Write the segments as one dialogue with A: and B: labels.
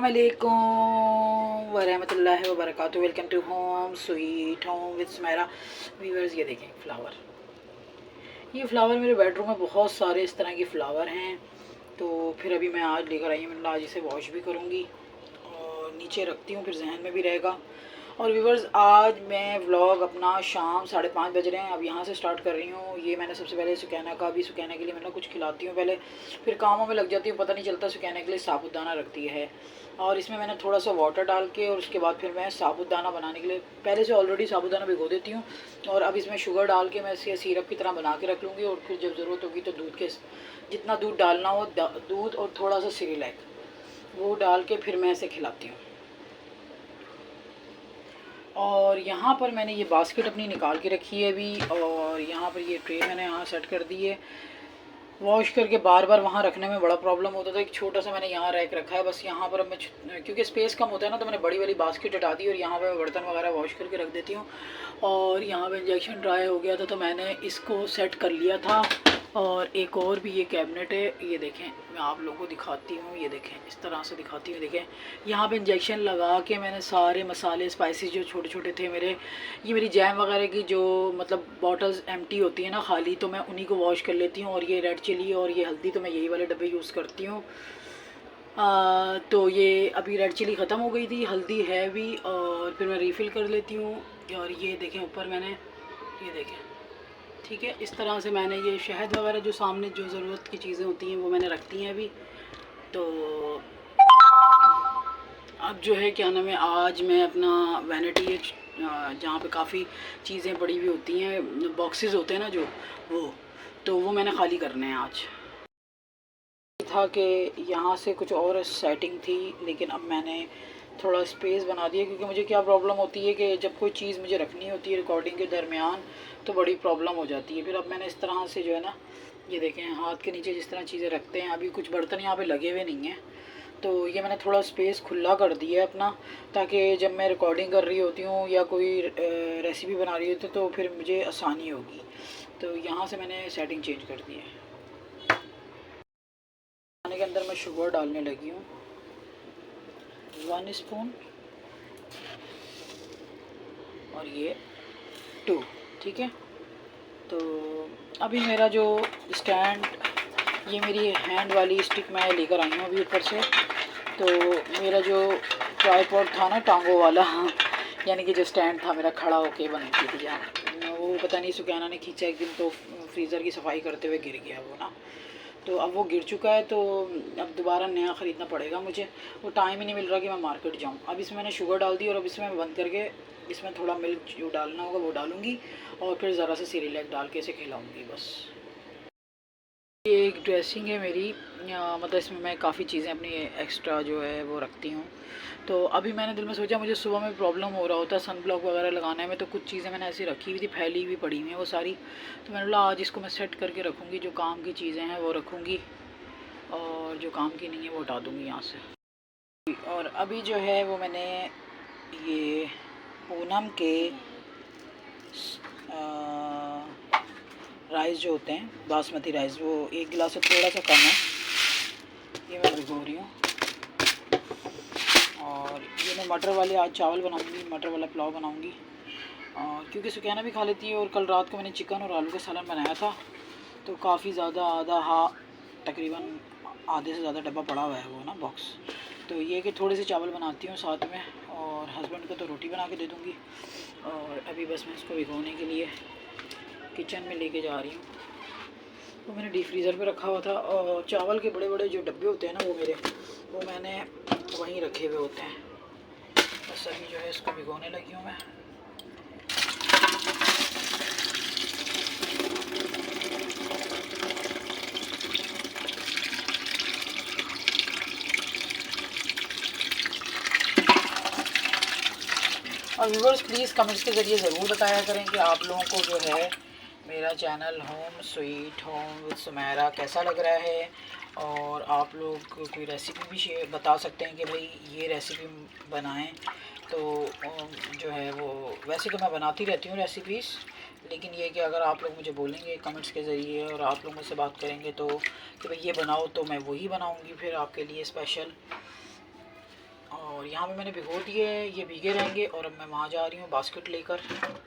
A: अस्सलामुअलैकुम वरहमतुल्लाहि वबरकातुहू। Welcome to home sweet home with Sumaira viewers. ये देखें फ्लावर, ये फ्लावर मेरे बेडरूम में बहुत सारे इस तरह के फ्लावर हैं। तो फिर अभी मैं आज लेकर आई हूँ, मैंने आज इसे वॉश भी करूँगी और नीचे रखती हूँ, फिर जहन में भी रहेगा। और व्यूअर्स, आज मैं व्लॉग अपना शाम 5:30 बज रहे हैं, अब यहाँ से स्टार्ट कर रही हूँ। ये मैंने सबसे पहले सुकैना का, भी सुकैना के लिए मैं कुछ खिलाती हूँ पहले, फिर कामों में लग जाती हूँ, पता नहीं चलता। सुकैना के लिए साबुदाना रखती है और इसमें मैंने थोड़ा सा वाटर डाल के, और उसके बाद फिर मैं साबुदाना बनाने के लिए पहले से ऑलरेडी साबुदाना भिगो देती हूँ। और अब इसमें शुगर डाल के मैं इसे सिरप की तरह बना के रख लूँगी, और फिर जब ज़रूरत होगी तो दूध के जितना दूध डालना हो, दूध और थोड़ा सा सिरिलैक वो डाल के फिर मैं इसे खिलाती हूँ। और यहाँ पर मैंने ये बास्केट अपनी निकाल के रखी है अभी, और यहाँ पर ये ट्रे मैंने यहाँ सेट कर दी है। वॉश करके बार बार वहाँ रखने में बड़ा प्रॉब्लम होता था, एक छोटा सा मैंने यहाँ रैक रखा है बस। यहाँ पर अब मैं, क्योंकि स्पेस कम होता है ना, तो मैंने बड़ी वाली बास्केट हटा दी और यहाँ पर बर्तन वगैरह वॉश करके रख देती हूँ। और यहाँ पर इंजेक्शन ड्राई हो गया था तो मैंने इसको सेट कर लिया था। और एक और भी ये कैबिनेट है, ये देखें, मैं आप लोगों को दिखाती हूँ, ये देखें, इस तरह से दिखाती हूँ। देखें, यहाँ पे इंजेक्शन लगा के मैंने सारे मसाले स्पाइसेस जो छोटे छोटे थे मेरे, ये मेरी जैम वगैरह की जो मतलब बॉटल्स एम्प्टी होती है ना खाली, तो मैं उन्हीं को वॉश कर लेती हूँ। और ये रेड चिली और ये हल्दी, तो मैं यही वाले डब्बे यूज़ करती हूँ। तो ये अभी रेड चिली ख़त्म हो गई थी, हल्दी है भी, और फिर मैं रीफ़िल कर लेती हूँ। और ये देखें ऊपर मैंने, ये देखें, ठीक है, इस तरह से मैंने ये शहद वगैरह जो सामने जो ज़रूरत की चीज़ें होती हैं वो मैंने रखती हैं अभी। तो अब जो है क्या नाम है, आज मैं अपना वैनिटी है जहाँ पे काफ़ी चीज़ें पड़ी हुई होती हैं, बॉक्सेस होते हैं ना जो, वो तो वो मैंने खाली करने हैं आज। था कि यहाँ से कुछ और सेटिंग थी, लेकिन अब मैंने थोड़ा स्पेस बना दिया, क्योंकि मुझे क्या प्रॉब्लम होती है कि जब कोई चीज़ मुझे रखनी होती है रिकॉर्डिंग के दरमियान तो बड़ी प्रॉब्लम हो जाती है। फिर अब मैंने इस तरह से जो है ना, ये देखें, हाथ के नीचे जिस तरह चीज़ें रखते हैं, अभी कुछ बर्तन यहाँ पे लगे हुए नहीं हैं, तो ये मैंने थोड़ा स्पेस खुला कर दिया है अपना, ताकि जब मैं रिकॉर्डिंग कर रही होती हूँ या कोई रेसिपी बना रही होती है तो फिर मुझे आसानी होगी। तो यहाँ से मैंने सेटिंग चेंज कर दी है। खाने के अंदर मैं शुगर डालने लगी हूँ, 1 स्पून, और ये 2, ठीक है। तो अभी मेरा जो स्टैंड, ये मेरी हैंड वाली स्टिक मैं लेकर आई हूँ अभी ऊपर से। तो मेरा जो ट्राइपॉड था ना, टांगों वाला, यानी कि जो स्टैंड था मेरा खड़ा होके बनती थी जहाँ, वो पता नहीं सुकैना ने खींचा एक दिन, तो फ्रीज़र की सफाई करते हुए गिर गया वो ना। तो अब वो गिर चुका है, तो अब दोबारा नया ख़रीदना पड़ेगा मुझे। वो टाइम ही नहीं मिल रहा कि मैं मार्केट जाऊँ। अब इसमें मैंने शुगर डाल दी, और अब इसमें बंद करके इसमें थोड़ा मिल्क जो डालना होगा वो डालूँगी, और फिर ज़रा सा सिरिलैक डाल के इसे खिलाऊँगी बस। ये एक ड्रेसिंग है मेरी, मतलब इसमें मैं काफ़ी चीज़ें अपनी एक्स्ट्रा जो है वो रखती हूँ। तो अभी मैंने दिल में सोचा, मुझे सुबह में प्रॉब्लम हो रहा होता है सन ब्लॉक वगैरह लगाने में, तो कुछ चीज़ें मैंने ऐसी रखी हुई थी, फैली हुई पड़ी हुई हैं वो सारी। तो मैंने बोला आज इसको मैं सेट करके रखूँगी, जो काम की चीज़ें हैं वो रखूँगी, और जो काम की नहीं है वो हटा दूँगी यहाँ से। और अभी जो है वो मैंने ये पूनम के राइस जो होते हैं, बासमती राइस, वो 1 गिलास से थोड़ा सा कम है, ये मैं भिगो रही हूँ। और ये मैं मटर वाले आज चावल बनाऊँगी, मटर वाला पुलाव बनाऊँगी, और क्योंकि सुकैना भी खा लेती है। और कल रात को मैंने चिकन और आलू का सालन बनाया था, तो काफ़ी ज़्यादा तकरीबन आधे से ज़्यादा डब्बा पड़ा हुआ है वो ना बॉक्स। तो ये कि थोड़े से चावल बनाती हूँ साथ में, और हस्बैंड को तो रोटी बना के दे दूँगी। और अभी बस मैं इसको भिगोने के लिए किचन में लेके जा रही हूँ। वो मैंने डीप फ्रीज़र पे रखा हुआ था, और चावल के बड़े बड़े जो डब्बे होते हैं ना वो मेरे, वो मैंने वहीं रखे हुए होते हैं। बस अभी जो है इसको भिगोने लगी हूँ मैं। और व्यूअर्स, प्लीज़ कमेंट्स के ज़रिए ज़रूर बताया करें कि आप लोगों को जो है मेरा channel home sweet home with Sumaira कैसा लग रहा है। और आप लोग कोई रेसिपी भी शेयर बता सकते हैं कि भाई ये रेसिपी बनाएं। तो जो है वो, वैसे तो मैं बनाती रहती हूँ रेसिपीज़, लेकिन ये कि अगर आप लोग मुझे बोलेंगे कमेंट्स के ज़रिए और आप लोगों से बात करेंगे तो कि भाई ये बनाओ, तो मैं वही बनाऊँगी फिर आपके लिए स्पेशल। और यहाँ पे मैंने भिगो दिए, ये भीगे रहेंगे। और अब मैं वहाँ जा रही हूँ बास्केट लेकर,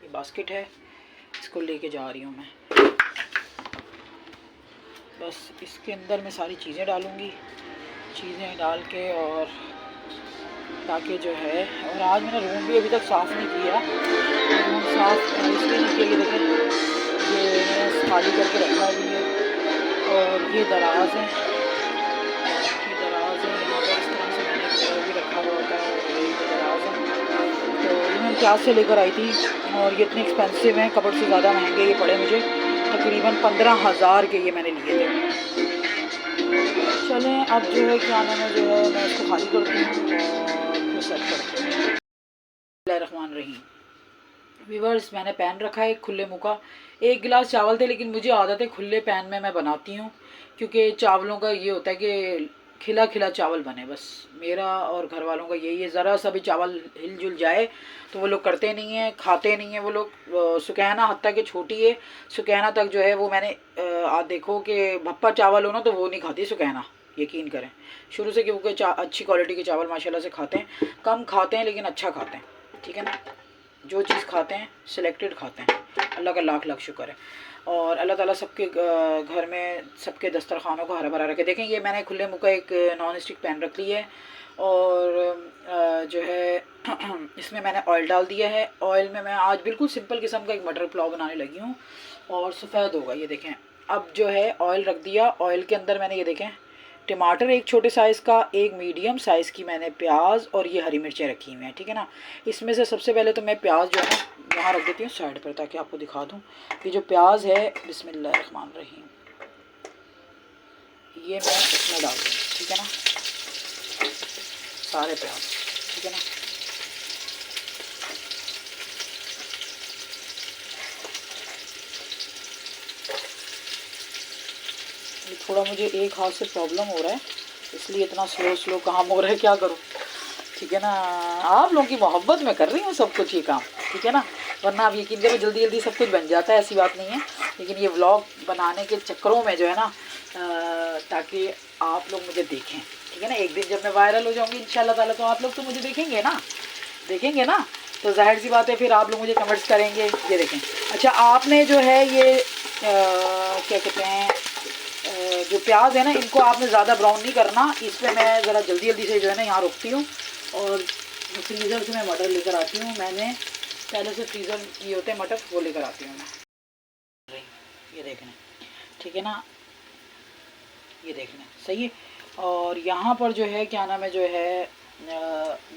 A: ये बास्केट है, इसको लेके जा रही हूँ मैं। बस इसके अंदर मैं सारी चीज़ें डालूँगी, चीज़ें डाल के, और ताकि जो है, और आज मैंने रूम भी अभी तक साफ़ नहीं किया। रूम साफ़ इसलिए नहीं किया, ये देखें ये मैंने खाली करके रखा है ये। और ये दराज है, ये दराज है, यहाँ पर इस तरह से मैंने भी रखा हुआ होता है। ये दराज है, तो ये मैं क्या से लेकर आई थी, और ये इतने एक्सपेंसिव हैं, कपड़ से ज़्यादा महंगे ये पड़े मुझे, तकरीबन 15,000 के ये मैंने लिए थे। चलें अब जो है क्या नाम है, जो है मैं इसको खाली करती हूँ और फिर सेट करती हूँ। बिस्मिल्लाहिर्रहमानिर्रहीम। व्यूअर्स, मैंने पैन रखा है खुले मुँह का, 1 गिलास चावल थे, लेकिन मुझे आदत है खुले पैन में मैं बनाती हूँ, क्योंकि चावलों का ये होता है कि खिला खिला चावल बने। बस मेरा और घर वालों का यही है, ज़रा सा भी चावल हिल जुल जाए तो वो लोग करते नहीं हैं, खाते नहीं हैं वो लोग। सुकैना हत्ता के छोटी है, सुकैना तक जो है वो मैंने देखो कि भप्पा चावल हो ना तो वो नहीं खाती सुकैना, यकीन करें, शुरू से, क्योंकि अच्छी क्वालिटी के चावल माशाल्लाह से खाते हैं। कम खाते हैं लेकिन अच्छा खाते हैं, ठीक है ना। जो चीज़ खाते हैं सिलेक्टेड खाते हैं, अल्लाह का लाख लाख शुक्र है। और अल्लाह ताला सबके घर में सबके दस्तरखानों को हरा भरा रखे। देखें ये मैंने खुले मुँह का एक नॉन स्टिक पैन रख ली है, और जो है इसमें मैंने ऑयल डाल दिया है। ऑयल में मैं आज बिल्कुल सिंपल किस्म का एक मटर पुलाव बनाने लगी हूँ, और सफ़ेद होगा ये देखें। अब जो है ऑयल रख दिया, ऑयल के अंदर मैंने ये देखें टमाटर एक छोटे साइज़ का, एक मीडियम साइज़ की मैंने प्याज और ये हरी मिर्चें रखी हुई हैं, ठीक है ना। इसमें से सबसे पहले तो मैं प्याज जो है ना यहाँ रख देती हूँ साइड पर, ताकि आपको दिखा दूँ। ये जो प्याज है, बिस्मिल्लाहिर्रहमानिर्रहीम, ये मैं इसमें डाल दूँ, ठीक है ना, सारे प्याज, ठीक है ना। ये थोड़ा मुझे एक हाथ से प्रॉब्लम हो रहा है, इसलिए इतना स्लो काम हो रहा है, क्या करूँ, ठीक है ना। आप लोगों की मोहब्बत में कर रही हूँ सब कुछ ये काम, ठीक है ना, वरना आप यकीन करें जल्दी जल्दी सब कुछ बन जाता है, ऐसी बात नहीं है। लेकिन ये व्लॉग बनाने के चक्करों में जो है ना, ताकि आप लोग मुझे देखें, ठीक है ना। एक दिन जब मैं वायरल हो जाऊँगी इंशाल्लाह ताला, तो आप लोग तो मुझे देखेंगे ना, तो जाहिर सी बात है फिर आप लोग मुझे कमेंट्स करेंगे। ये देखें, अच्छा आपने जो है ये क्या कहते हैं, जो प्याज है ना, इनको आपने ज़्यादा ब्राउन नहीं करना। इस पर मैं ज़रा जल्दी से जो है ना यहाँ रुकती हूँ, और फ्रीज़र से मैं मटर लेकर आती हूँ। मैंने पहले से फ्रीज़र ये होते हैं मटर, वो लेकर आती हूँ मैं। ये देखना, ठीक है ना, ये देखना सही है। और यहाँ पर जो है क्या नाम है, जो है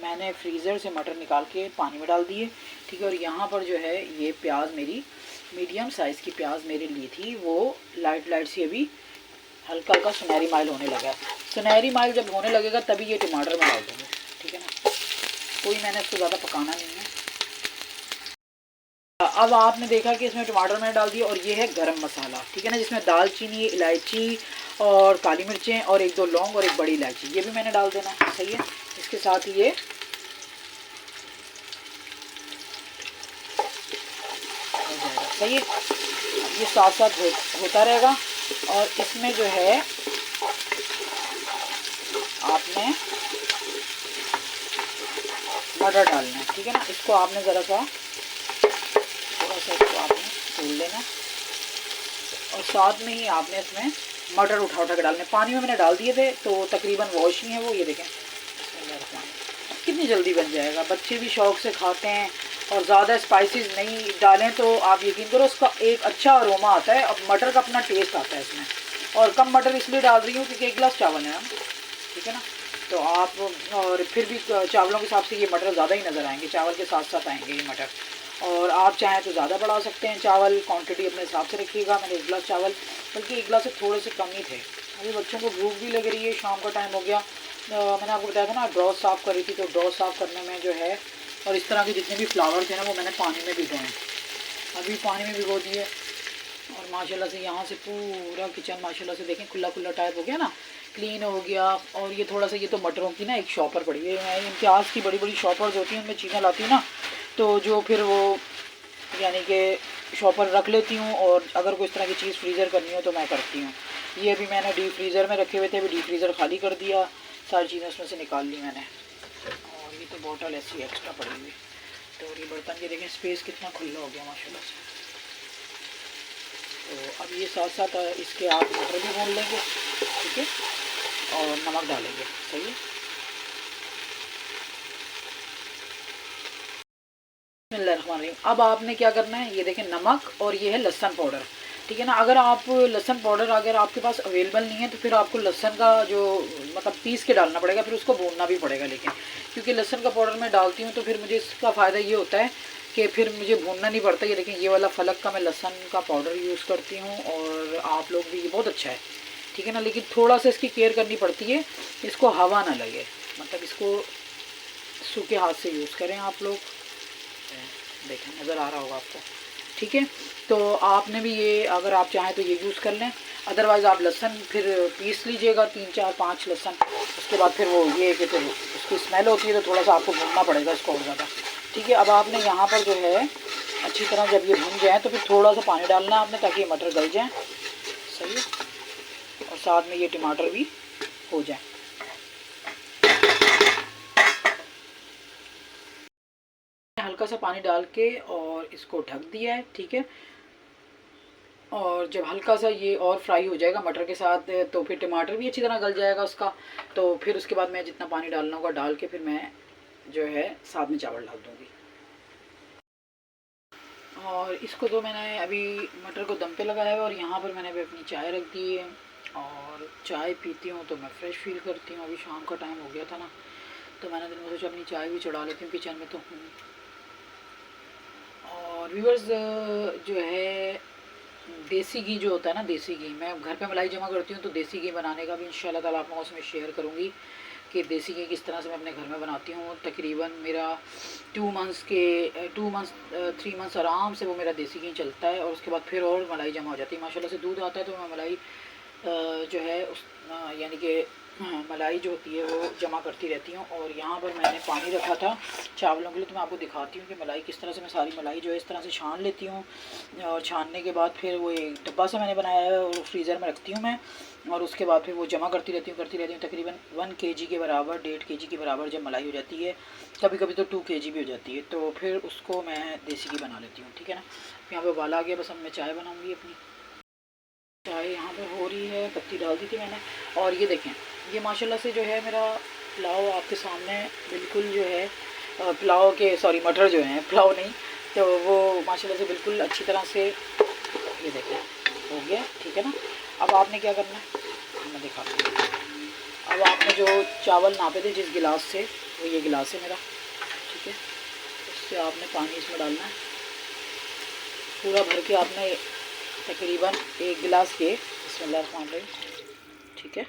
A: मैंने फ्रीज़र से मटर निकाल के पानी में डाल दिए, ठीक है। और यहाँ पर जो है ये प्याज मेरी मीडियम साइज़ की प्याज मेरे लिए थी, वो लाइट सी अभी हल्का हल्का सुनहरी माइल होने लगा है। सुनहरी माइल जब होने लगेगा तभी ये टमाटर में डाल दूँगी, ठीक है ना। कोई मैंने इसको ज़्यादा पकाना नहीं है। अब आपने देखा कि इसमें टमाटर मैंने डाल दिया, और ये है गरम मसाला, ठीक है ना, जिसमें दालचीनी, इलायची और काली मिर्चें और 1-2 लौंग और एक बड़ी इलायची, ये भी मैंने डाल देना, सही है। इसके साथ ये हो जाएगा, सही है। ये साथ साथ होता रहेगा। और इसमें जो है आपने मटर डालना है, ठीक है ना। इसको आपने ज़रा सा थोड़ा सा इसको आपने भून लेना, और साथ में ही आपने इसमें मटर उठा के डालने। पानी में मैंने डाल दिए थे तो तकरीबन वॉश ही है वो, ये देखें कितनी जल्दी बन जाएगा। बच्चे भी शौक़ से खाते हैं, और ज़्यादा स्पाइसेस नहीं डालें तो आप यकीन करो उसका एक अच्छा अरोमा आता है। अब मटर का अपना टेस्ट आता है इसमें, और कम मटर इसलिए डाल रही हूँ क्योंकि 1 गिलास चावल है ना, ठीक है ना। तो आप, और फिर भी चावलों के हिसाब से ये मटर ज़्यादा ही नज़र आएंगे, चावल के साथ साथ आएंगे ये मटर। और आप चाहें तो ज़्यादा बढ़ा सकते हैं चावल, क्वांटिटी अपने हिसाब से रखिएगा। मैंने 1 गिलास चावल, बल्कि 1 गिलास से थोड़े से कम ही थे। अभी बच्चों को भूख भी लग रही है, शाम का टाइम हो गया। मैंने आपको बताया था ना ड्रॉ साफ़ करी थी, तो ड्रॉ साफ़ करने में जो है, और इस तरह के जितने भी फ्लावर थे ना वो मैंने पानी में भिगोए, अभी पानी में भिगो दिए। और माशाल्लाह से यहाँ से पूरा किचन माशाल्लाह से देखें खुला टाइप हो गया ना, क्लीन हो गया। और ये थोड़ा सा, ये तो मटरों की ना एक शॉपर पड़ी है, मैं इम्तियाज़ की बड़ी शॉपर्स होती हैं, उनमें चीज़ें लाती हूँ ना, तो जो फिर वो यानी कि शॉपर रख लेती हूँ। और अगर कोई इस तरह की चीज़ फ्रीज़र करनी हो तो मैं करती हूँ। ये अभी मैंने डीप फ्रीज़र में रखे हुए थे, अभी डीप फ्रीज़र खाली कर दिया, सारी चीज़ें उसमें से निकाल ली मैंने। तो बॉटल ऐसी एक्स्ट्रा पड़ी हुई। तो ये बर्तन ये देखें, स्पेस कितना खुला हो गया माशाल्लाह से। तो अब ये साथ साथ इसके आप मटर भी भून लेंगे, ठीक है, और नमक डालेंगे, सही है। अब आपने क्या करना है, ये देखें नमक और ये है लहसुन पाउडर, ठीक है ना। अगर आप लहसुन पाउडर अगर आपके पास अवेलेबल नहीं है तो फिर आपको लहसुन का जो मतलब पीस के डालना पड़ेगा, फिर उसको भूनना भी पड़ेगा। लेकिन क्योंकि लहसुन का पाउडर मैं डालती हूँ तो फिर मुझे इसका फ़ायदा ये होता है कि फिर मुझे भूनना नहीं पड़ता। ये देखें ये वाला फलक का मैं लहसुन का पाउडर यूज़ करती हूँ, और आप लोग भी, ये बहुत अच्छा है, ठीक है ना। लेकिन थोड़ा सा इसकी केयर करनी पड़ती है, इसको हवा ना लगे, मतलब इसको सूखे हाथ से यूज़ करें आप लोग। देखें नज़र आ रहा होगा आपको, ठीक है। तो आपने भी ये अगर आप चाहें तो ये यूज़ कर लें, अदरवाइज़ आप लहसुन फिर पीस लीजिएगा 3 4 5 लहसुन। उसके बाद फिर वो ये कि फिर उसकी स्मेल होती है तो थोड़ा सा आपको भूनना पड़ेगा इसको और ज़्यादा, ठीक है। अब आपने यहाँ पर जो है अच्छी तरह जब ये भून जाए तो फिर थोड़ा सा पानी डालना है आपने, ताकि ये मटर गल जाए, सही है, और साथ में ये टमाटर भी हो जाए। हल्का सा पानी डाल के और इसको ढक दिया है, ठीक है। और जब हल्का सा ये और फ्राई हो जाएगा मटर के साथ तो फिर टमाटर भी अच्छी तरह गल जाएगा उसका। तो फिर उसके बाद मैं जितना पानी डालना होगा डाल के फिर मैं जो है साथ में चावल डाल दूँगी। और इसको तो मैंने अभी मटर को दम पे लगाया है, और यहाँ पर मैंने अभी अपनी चाय रख दी है, और चाय पीती हूँ तो मैं फ़्रेश फील करती हूँ। अभी शाम का टाइम हो गया था ना, तो मैंने दिन में सोचा अपनी चाय भी चढ़ा लेती हूँ, किचन में तो हूँ। और व्यूअर्स जो है देसी घी जो होता है ना, देसी घी मैं घर पे मलाई जमा करती हूँ, तो देसी घी बनाने का भी इंशाल्लाह ताला आप लोगों से मैं शेयर करूँगी कि देसी घी किस तरह से मैं अपने घर में बनाती हूँ। तकरीबन मेरा 2 मंथ्स 3 मंथ्स आराम से वो मेरा देसी घी चलता है, और उसके बाद फिर और मलाई जमा हो जाती है माशाल्लाह से। दूध आता है तो मैं मलाई जो है उस यानी कि मलाई जो होती है वो जमा करती रहती हूँ। और यहाँ पर मैंने पानी रखा था चावलों के लिए, तो मैं आपको दिखाती हूँ कि मलाई किस तरह से मैं सारी मलाई जो है इस तरह से छान लेती हूँ। और छानने के बाद फिर वो एक डब्बा से मैंने बनाया है और फ्रीज़र में रखती हूँ मैं, और उसके बाद फिर वो जमा करती रहती हूँ तकरीबन 1 kg के बराबर, 1.5 kg के बराबर जब मलाई हो जाती है, कभी कभी तो 2 kg भी हो जाती है, तो फिर उसको मैं देसी घी बना लेती हूँ, ठीक है ना। यहाँ पे उबाल आ गया, बस अब मैं चाय बनाऊँगी अपनी। चाय यहाँ पे हो रही है, पत्ती डाल दी थी मैंने। और ये देखें ये माशाल्लाह से जो है मेरा पुलाव आपके सामने बिल्कुल जो है पुलाव के सॉरी मटर जो हैं, पुलाव नहीं, तो वो माशाल्लाह से बिल्कुल अच्छी तरह से ये देखें हो गया, ठीक है ना। अब आपने क्या करना है मैं दिखाती हूँ। अब आपने जो चावल नापे थे जिस गिलास से, वो ये गिलास है मेरा, ठीक है। उससे आपने पानी इसमें डालना है पूरा भर के, आपने तकरीबन 1 गिलास के, बिस्मिल्लाहिर्रहमानिर्रहीम, ठीक है,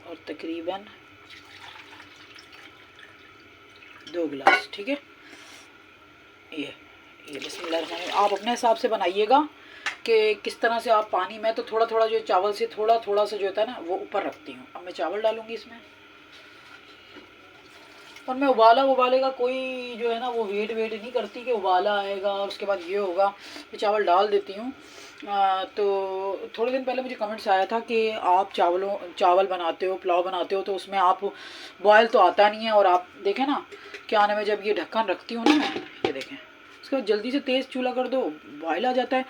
A: और तकरीबन 2 गिलास, ठीक है। ये बिस्मिल्लाहिर्रहमानिर्रहीम आप अपने हिसाब से बनाइएगा कि किस तरह से आप पानी, मैं तो थोड़ा थोड़ा जो चावल से थोड़ा थोड़ा सा जो होता है ना वो ऊपर रखती हूँ। अब मैं चावल डालूँगी इसमें, और मैं उबाले का कोई जो है ना वो वेट नहीं करती कि उबाला आएगा और उसके बाद ये होगा, मैं चावल डाल देती हूँ। तो थोड़े दिन पहले मुझे कमेंट्स आया था कि आप चावल बनाते हो, पुलाव बनाते हो, तो उसमें आप बॉयल तो आता नहीं है, और आप देखें ना क्या नाम है, जब ये ढक्कन रखती हूँ ना मैं, ये देखें उसके बाद जल्दी से तेज़ चूल्हा कर दो, बॉयल आ जाता है।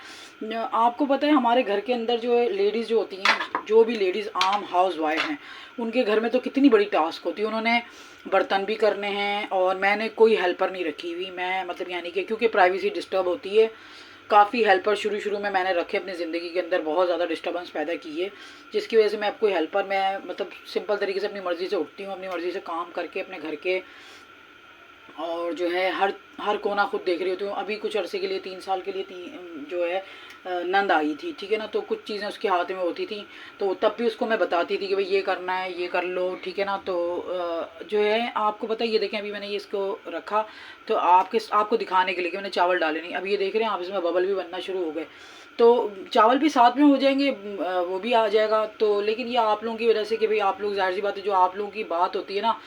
A: आपको पता है हमारे घर के अंदर जो है लेडीज़ जो होती हैं, जो भी लेडीज़ आम हाउस वाइफ हैं, उनके घर में तो कितनी बड़ी टास्क होती है, उन्होंने बर्तन भी करने हैं, और मैंने कोई हेल्पर नहीं रखी हुई, मैं मतलब यानी कि क्योंकि प्राइवेसी डिस्टर्ब होती है, काफ़ी हेल्पर शुरू में मैंने रखे अपनी ज़िंदगी के अंदर, बहुत ज़्यादा डिस्टर्बेंस पैदा की है, जिसकी वजह से मैं अब कोई हेल्पर, मैं मतलब सिंपल तरीके से अपनी मर्ज़ी से उठती हूँ, अपनी मर्ज़ी से काम करके अपने घर के, और जो है हर कोना खुद देख रही होती हूँ। अभी कुछ अरसे के लिए 3 साल के लिए जो है नंद आई थी, ठीक है ना, तो कुछ चीज़ें उसके हाथ में होती थी, तो तब भी उसको मैं बताती थी कि भाई ये करना है, ये कर लो, ठीक है ना। तो जो है आपको पता है, ये देखें अभी मैंने ये इसको रखा तो आपको दिखाने के लिए कि मैंने चावल डाले नहीं, अब ये देख रहे हैं आप, इसमें बबल भी बनना शुरू हो गए, तो चावल भी साथ में हो जाएंगे, वो भी आ जाएगा। तो लेकिन ये आप लोगों की वजह से कि भाई आप लोग, जाहिर सी बात है, जो आप लोगों की बात होती है ना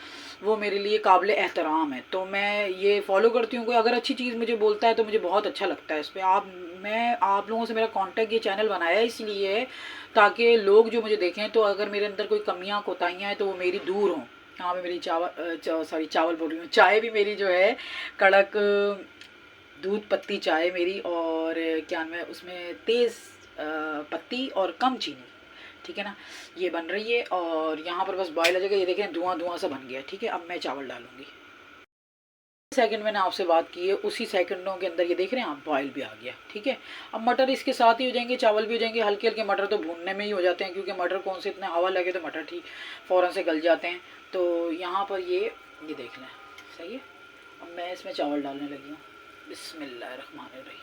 A: वो मेरे लिए काबिल एहतराम है, तो मैं ये फॉलो करती हूँ। कोई अगर अच्छी चीज़ मुझे बोलता है तो मुझे बहुत अच्छा लगता है इस पर। मैं आप लोगों से मेरा कांटेक्ट, ये चैनल बनाया है इसलिए ताकि लोग जो मुझे देखें, तो अगर मेरे अंदर कोई कमियां कोताहियाँ हैं तो वो मेरी दूर हों, यहाँ पे मेरी चावल बोल रही हूँ, चाय भी मेरी जो है कड़क दूध पत्ती चाय मेरी, और क्या नाम है उसमें तेज़ पत्ती और कम चीनी, ठीक है ना, ये बन रही है। और यहाँ पर बस बॉयल हो जाएगा, ये देखें धुआं धुआं सा बन गया, ठीक है। अब मैं चावल डालूँगी। सेकंड मैंने आपसे बात की है, उसी सेकंडों के अंदर ये देख रहे हैं आप बॉयल भी आ गया, ठीक है। अब मटर इसके साथ ही हो जाएंगे, चावल भी हो जाएंगे। हल्के हल्के मटर तो भूनने में ही हो जाते हैं, क्योंकि मटर कौन से इतने हवा लगे तो मटर ठीक फ़ौरन से गल जाते हैं। तो यहाँ पर ये देख लें, सही है। अब मैं इसमें चावल डालने लगी हूँ। बिस्मिल्लाहिर्रहमानिर्रहीम।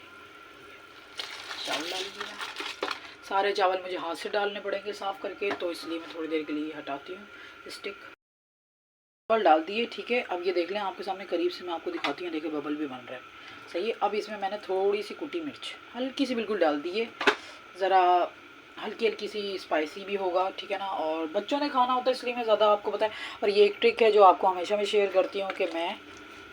A: चावल डाल दिया। सारे चावल मुझे हाथ से डालने पड़ेंगे साफ़ करके, तो इसलिए मैं थोड़ी देर के लिए हटाती हूँ स्टिक। चावल डाल दिए, ठीक है। अब ये देख लें, आपके सामने करीब से मैं आपको दिखाती हूँ, देखिए बबल भी बन रहा है, सही है। अब इसमें मैंने थोड़ी सी कुटी मिर्च हल्की सी बिल्कुल डाल दी है, ज़रा हल्की हल्की सी स्पाइसी भी होगा, ठीक है ना। और बच्चों ने खाना होता है इसलिए मैं ज़्यादा आपको पता है। और ये एक ट्रिक है जो आपको हमेशा मैं शेयर करती हूँ कि मैं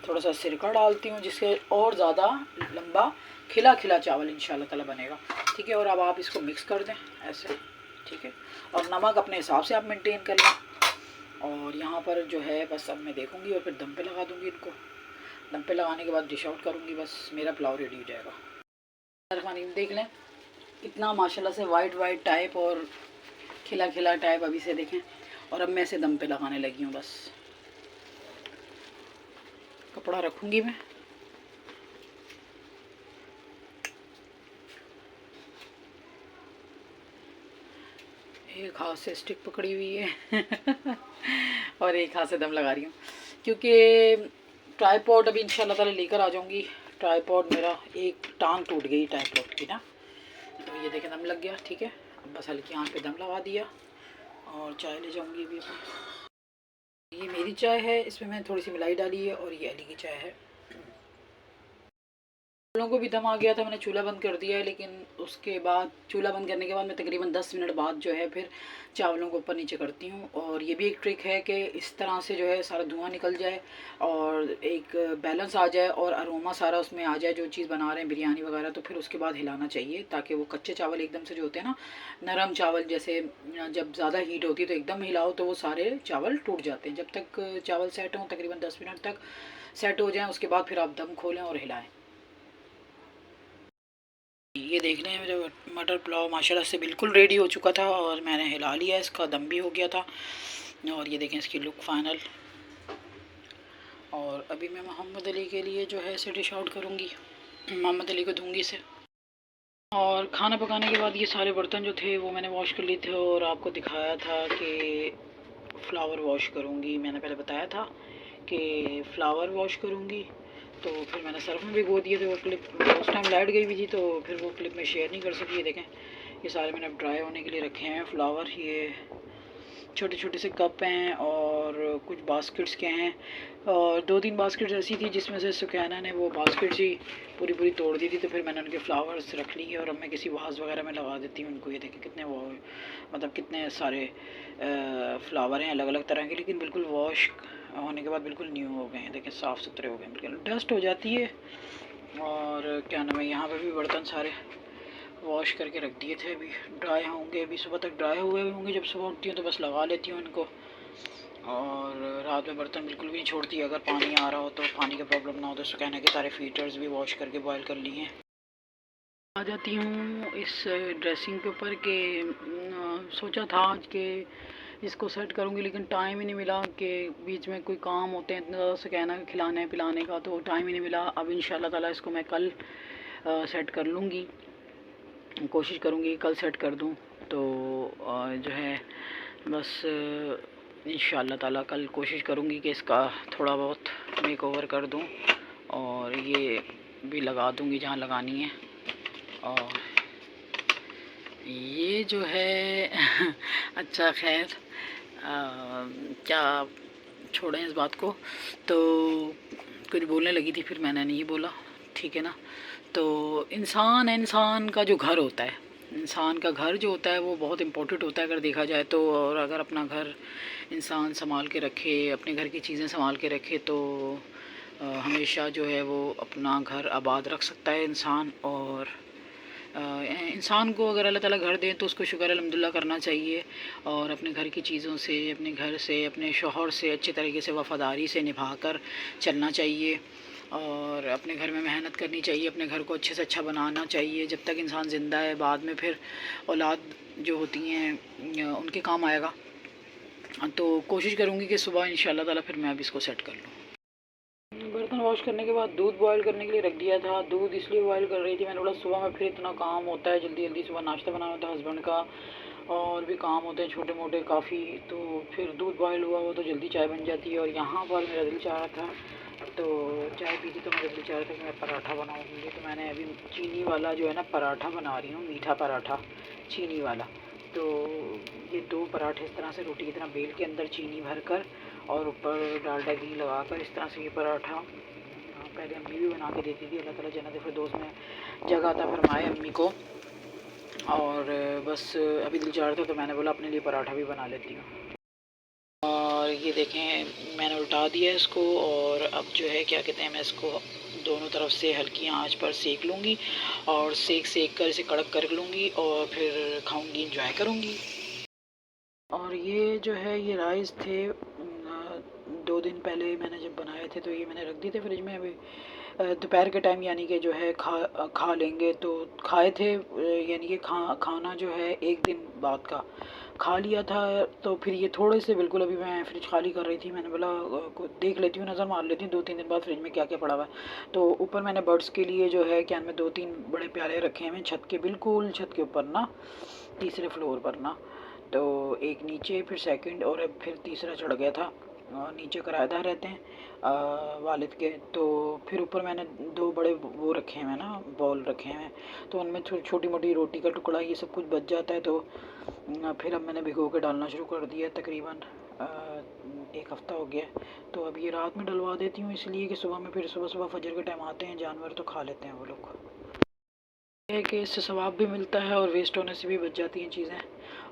A: थोड़ा सा सिरका डालती हूँ, जिससे और ज़्यादा लंबा खिला खिला चावल इंशाल्लाह ताला बनेगा, ठीक है। और अब आप इसको मिक्स कर दें ऐसे, ठीक है। और नमक अपने हिसाब से आप मेंटेन कर लें। और यहाँ पर जो है बस अब मैं देखूँगी और फिर दम पे लगा दूँगी इनको। दम पे लगाने के बाद डिश आउट करूँगी, बस मेरा पुलाव रेडी हो जाएगा। खाने देख लें इतना माशाल्लाह से वाइट वाइट टाइप और खिला खिला टाइप अभी से देखें। और अब मैं इसे दम पे लगाने लगी हूँ, बस कपड़ा रखूँगी मैं। एक हाथ से स्टिक पकड़ी हुई है और एक हाथ से दम लगा रही हूँ, क्योंकि ट्राईपॉड अभी इंशाल्लाह ताला लेकर आ जाऊँगी। ट्राईपॉड मेरा एक टांग टूट गई ट्राईपॉड की ना, तो ये देखें दम लग गया, ठीक है। अब बस हल्की आँच पे दम लगा दिया और चाय ले जाऊँगी अभी अपनी। ये मेरी चाय है, इसमें मैंने थोड़ी सी मलाई डाली है, और ये अली की चाय है। चावलों को भी दम आ गया था, मैंने चूल्हा बंद कर दिया है, लेकिन उसके बाद चूल्हा बंद करने के बाद मैं तकरीबन 10 मिनट बाद जो है फिर चावलों को ऊपर नीचे करती हूँ। और ये भी एक ट्रिक है कि इस तरह से जो है सारा धुआं निकल जाए और एक बैलेंस आ जाए और अरोमा सारा उसमें आ जाए जो चीज़ बना रहे हैं बिरयानी वगैरह। तो फिर उसके बाद हिलाना चाहिए, ताकि वो कच्चे चावल एकदम से जो होते हैं ना, नरम चावल, जैसे जब ज़्यादा हीट होती है तो एकदम हिलाओ तो वो सारे चावल टूट जाते हैं। जब तक चावल सेट हों, तकरीबन 10 मिनट तक सेट हो जाएँ, उसके बाद फिर आप दम खोलें और हिलाएँ। ये देख रहे हैं मेरा मटर पुलाव माशाल्लाह से बिल्कुल रेडी हो चुका था, और मैंने हिला लिया, इसका दम भी हो गया था। और ये देखें इसकी लुक फाइनल। और अभी मैं मोहम्मद अली के लिए जो है इसे डिश आउट करूँगी, मोहम्मद अली को दूँगी इसे। और खाना पकाने के बाद ये सारे बर्तन जो थे वो मैंने वॉश कर लिए थे, और आपको दिखाया था कि फ्लावर वॉश करूँगी। मैंने पहले बताया था कि फ्लावर वॉश करूँगी, तो फिर मैंने सर्फ में भिगो दिए थे। वो क्लिप उस टाइम लाइट गई हुई थी, तो फिर वो क्लिप में शेयर नहीं कर सकी। ये देखें ये सारे मैंने ड्राई होने के लिए रखे हैं फ्लावर। ये छोटे छोटे से कप हैं और कुछ बास्केट्स के हैं, और 2-3 बास्केट्स ऐसी थी जिसमें से सुकैना ने वो बास्केट्स ही पूरी पूरी तोड़ दी थी, तो फिर मैंने उनके फ्लावर्स रख लिए और अब मैं किसी वाज वगैरह में लगा देती हूँ उनको। ये देखें कितने वो मतलब कितने सारे फ्लावर हैं अलग अलग तरह के, लेकिन बिल्कुल वॉश होने के बाद बिल्कुल न्यू हो गए हैं। देखें साफ़ सुथरे हो गए, बिल्कुल डस्ट हो जाती है। और क्या नाम है, यहाँ पे भी बर्तन सारे वॉश करके रख दिए थे, अभी ड्राई होंगे, अभी सुबह तक ड्राई हुए होंगे। जब सुबह उठती हूँ तो बस लगा लेती हूँ इनको, और रात में बर्तन बिल्कुल भी नहीं छोड़ती। अगर पानी आ रहा हो तो पानी का प्रॉब्लम ना हो तो सुखाने के सारे फीटर्स भी वॉश करके बॉयल कर लिए हैं। आ जाती हूँ इस ड्रेसिंग के ऊपर के सोचा था आज कि इसको सेट करूँगी, लेकिन टाइम ही नहीं मिला कि बीच में कोई काम होते हैं इतना ज़्यादा सुखाना खिलाने पिलाने का, तो टाइम ही नहीं मिला। अब इंशाल्लाह ताला इसको मैं कल सेट कर लूँगी, कोशिश करूँगी कल सेट कर दूँ। तो जो है बस इंशाल्लाह ताला कल कोशिश करूँगी कि इसका थोड़ा बहुत मेकओवर कर दूँ, और ये भी लगा दूँगी जहाँ लगानी है। और ये जो है अच्छा खैर क्या छोड़ें इस बात को। तो कुछ बोलने लगी थी फिर मैंने नहीं बोला, ठीक है ना। तो इंसान का जो घर होता है, इंसान का घर जो होता है वो बहुत इम्पोर्टेंट होता है अगर देखा जाए तो। और अगर अपना घर इंसान संभाल के रखे, अपने घर की चीज़ें संभाल के रखे, तो हमेशा जो है वो अपना घर आबाद रख सकता है इंसान। और इंसान को अगर अल्लाह ताला घर दे तो उसको शुक्र अल्हम्दुलिल्लाह करना चाहिए, और अपने घर की चीज़ों से, अपने घर से, अपने शौहर से अच्छे तरीके से वफ़ादारी से निभा कर चलना चाहिए, और अपने घर में मेहनत करनी चाहिए, अपने घर को अच्छे से अच्छा बनाना चाहिए जब तक इंसान ज़िंदा है। बाद में फिर औलाद जो होती हैं उनके काम आएगा। तो कोशिश करूँगी कि सुबह इंशाल्लाह ताला फिर मैं अब इसको सेट कर लूँ। बर्तन वॉश करने के बाद दूध बॉयल करने के लिए रख दिया था। दूध इसलिए बॉयल कर रही थी, मैंने बोला सुबह में फिर इतना काम होता है, जल्दी जल्दी सुबह नाश्ता बनाना होता है हस्बैंड का, और भी काम होते हैं छोटे मोटे काफ़ी, तो फिर दूध बॉयल हुआ हो तो जल्दी चाय बन जाती है। और यहाँ पर मेरा दिल चाह रहा था तो चाय पी थी, तो मेरा दिल चाह रहा था कि मैं पराठा बनाऊँगी। तो मैंने अभी चीनी वाला जो है ना पराठा बना रही हूँ, मीठा पराठा चीनी वाला। तो ये 2 पराठे इस तरह से रोटी की तरह बेल के अंदर चीनी भर कर और ऊपर डालडा घी लगा कर इस तरह से ये पराठा पहले अम्मी भी बना के देती थी, अल्लाह ताला जन्नत फिरदौस में जगह अता फरमाए अम्मी को। और बस अभी दिल चाह रहा था तो मैंने बोला अपने लिए पराठा भी बना लेती हूँ। और ये देखें मैंने उल्टा दिया इसको, और अब जो है क्या कहते हैं, मैं इसको दोनों तरफ से हल्की आंच पर सेक लूँगी, और सेक कर इसे कड़क कर लूँगी, और फिर खाऊँगी, इंजॉय करूँगी। और ये जो है ये राइस थे 2 दिन पहले मैंने जब बनाए थे, तो ये मैंने रख दिए थे फ्रिज में। अभी दोपहर के टाइम यानी कि जो है खा लेंगे, तो खाए थे, यानी कि खाना जो है 1 दिन बाद का खा लिया था। तो फिर ये थोड़े से बिल्कुल अभी मैं फ्रिज खाली कर रही थी, मैंने बोला देख लेती हूँ, नज़र मार लेती हूँ 2-3 दिन बाद फ्रिज में क्या क्या पड़ा हुआ है। तो ऊपर मैंने बर्ड्स के लिए जो है क्या मैं 2-3 बड़े प्याले रखे हैं छत के, बिल्कुल छत के ऊपर ना, तीसरे फ्लोर पर ना। तो एक नीचे, फिर सेकंड, और अब फिर तीसरा चढ़ गया था। और नीचे किराएदार रहते हैं वालिद के, तो फिर ऊपर मैंने 2 बड़े वो रखे हैं ना, बॉल रखे हैं, तो उनमें छोटी मोटी रोटी का टुकड़ा ये सब कुछ बच जाता है। तो फिर अब मैंने भिगो के डालना शुरू कर दिया, तकरीबन 1 हफ़्ता हो गया। तो अब ये रात में डलवा देती हूँ, इसलिए कि सुबह में फिर सुबह फजर के टाइम आते हैं जानवर, तो खा लेते हैं वो लोग। है कि इससे सवाब भी मिलता है और वेस्ट होने से भी बच जाती हैं चीज़ें।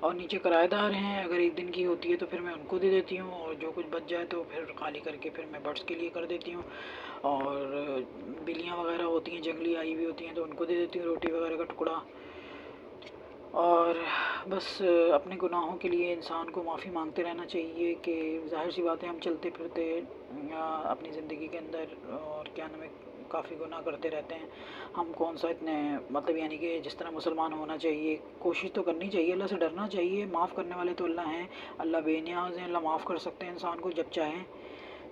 A: और नीचे किराएदार हैं, अगर 1 दिन की होती है तो फिर मैं उनको दे देती हूँ, और जो कुछ बच जाए तो फिर खाली करके फिर मैं बर्ड्स के लिए कर देती हूँ। और बिल्लियाँ वगैरह होती हैं जंगली आई हुई होती हैं, तो उनको दे देती हूँ रोटी वगैरह का टुकड़ा। और बस अपने गुनाहों के लिए इंसान को माफ़ी मांगते रहना चाहिए, कि ज़ाहिर सी बात है हम चलते फिरते अपनी ज़िंदगी के अंदर और क्या नाम है काफ़ी गुनाह करते रहते हैं। हम कौन सा इतने मतलब यानी कि जिस तरह मुसलमान होना चाहिए, कोशिश तो करनी चाहिए, अल्लाह से डरना चाहिए। माफ़ करने वाले तो अल्लाह हैं, अल्लाह बेनियाज़ हैं, अल्लाह माफ़ कर सकते हैं इंसान को जब चाहें।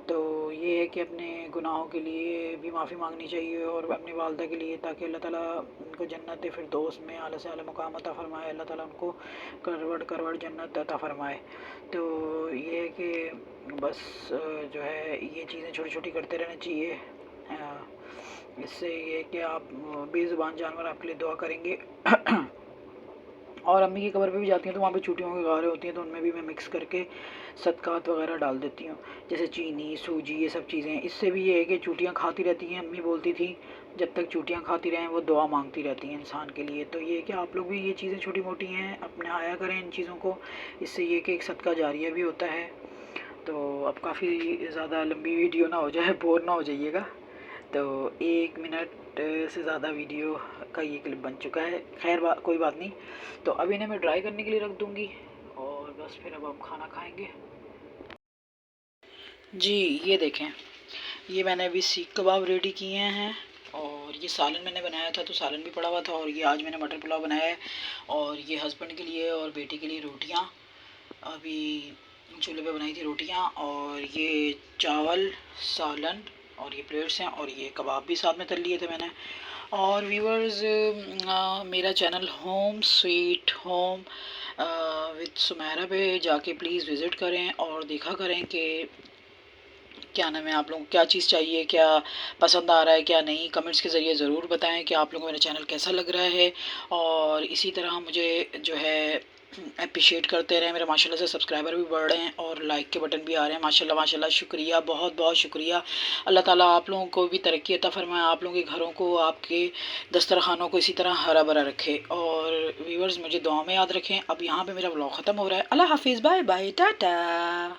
A: तो ये है कि अपने गुनाहों के लिए भी माफ़ी मांगनी चाहिए, और अपनी वालदा के लिए, ताकि अल्लाह ताला उनको जन्नत फिरदौस में आला से आला मुकाम अता फ़रमाए, अल्लाह ताला उनको करवड़ जन्नत अता फ़रमाए। तो ये है कि बस जो है ये चीज़ें छोटी छोटी करते रहना चाहिए। इससे ये है कि आप बेज़ुबान जानवर आपके लिए दुआ करेंगे। और अम्मी की कब्र पे भी जाती हैं तो वहाँ पे चूटियों की गारें होती हैं, तो उनमें भी मैं मिक्स करके सदक़ात वगैरह डाल देती हूँ, जैसे चीनी, सूजी, ये सब चीज़ें। इससे भी ये है कि चूटियाँ खाती रहती हैं। अम्मी बोलती थी जब तक चूटियाँ खाती रहें वो दुआ मांगती रहती हैं इंसान के लिए। तो ये है कि आप लोग भी ये चीज़ें छोटी मोटी हैं अपने आया करें इन चीज़ों को, इससे ये कि एक सदका जारिया भी होता है। तो अब काफ़ी ज़्यादा लंबी वीडियो ना हो जाए, बोर ना हो जाइएगा। तो 1 मिनट से ज़्यादा वीडियो का ये क्लिप बन चुका है। खैर कोई बात नहीं। तो अब इन्हें मैं ड्राई करने के लिए रख दूँगी, और बस फिर अब हम खाना खाएंगे। जी ये देखें, ये मैंने अभी सीख कबाब रेडी किए हैं, और ये सालन मैंने बनाया था, तो सालन भी पड़ा हुआ था। और ये आज मैंने मटर पुलाव बनाया है, और ये हस्बैंड के लिए और बेटी के लिए रोटियाँ अभी चूल्हे पे बनाई थी रोटियाँ, और ये चावल, सालन, और ये प्लेट्स हैं, और ये कबाब भी साथ में तल लिए थे मैंने। और व्यूअर्स मेरा channel home sweet home with Sumera पे जाके प्लीज़ विज़िट करें और देखा करें कि क्या नाम है, आप लोगों को क्या चीज़ चाहिए, क्या पसंद आ रहा है, क्या नहीं। कमेंट्स के ज़रिए ज़रूर बताएं कि आप लोगों को मेरा चैनल कैसा लग रहा है, और इसी तरह मुझे जो है अप्रिशिएट करते रहें। मेरे माशाल्लाह से सब्सक्राइबर भी बढ़ रहे हैं, और लाइक के बटन भी आ रहे हैं। माशाल्लाह माशाल्लाह, शुक्रिया, बहुत बहुत शुक्रिया। अल्लाह ताला आप लोगों को भी तरक्की अता फरमाए, आप लोगों के घरों को, आपके दस्तरखानों को इसी तरह हरा भरा रखे। और व्यूअर्स मुझे दुआ में याद रखें। अब यहाँ पे मेरा व्लॉग ख़त्म हो रहा है। अल्लाह हाफिज़, बाय बाय, टाटा।